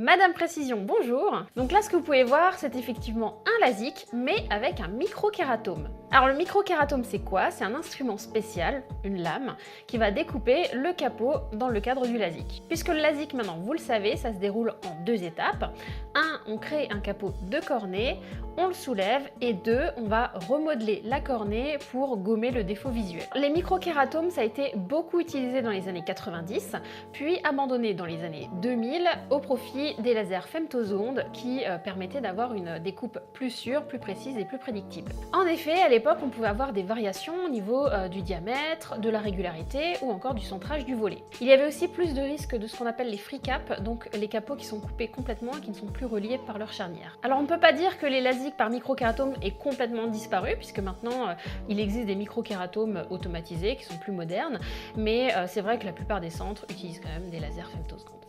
Madame Précision, bonjour. Donc là, ce que vous pouvez voir, c'est effectivement un LASIK, mais avec un microkératome. Alors le microkératome, c'est quoi? C'est un instrument spécial, une lame, qui va découper le capot dans le cadre du LASIK. Puisque le LASIK, maintenant, vous le savez, ça se déroule en deux étapes. Un, on crée un capot de cornée, on le soulève, et deux, on va remodeler la cornée pour gommer le défaut visuel. Les microkératomes, ça a été beaucoup utilisé dans les années 90, puis abandonné dans les années 2000 au profit des lasers femtosondes qui permettaient d'avoir une découpe plus sûre, plus précise et plus prédictible. En effet, à l'époque, on pouvait avoir des variations au niveau du diamètre, de la régularité ou encore du centrage du volet. Il y avait aussi plus de risques de ce qu'on appelle les free caps, donc les capots qui sont coupés complètement et qui ne sont plus reliés par leur charnière. Alors on ne peut pas dire que les LASIK par microkératome aient complètement disparu, puisque maintenant il existe des microkératomes automatisés qui sont plus modernes, mais c'est vrai que la plupart des centres utilisent quand même des lasers femtosondes.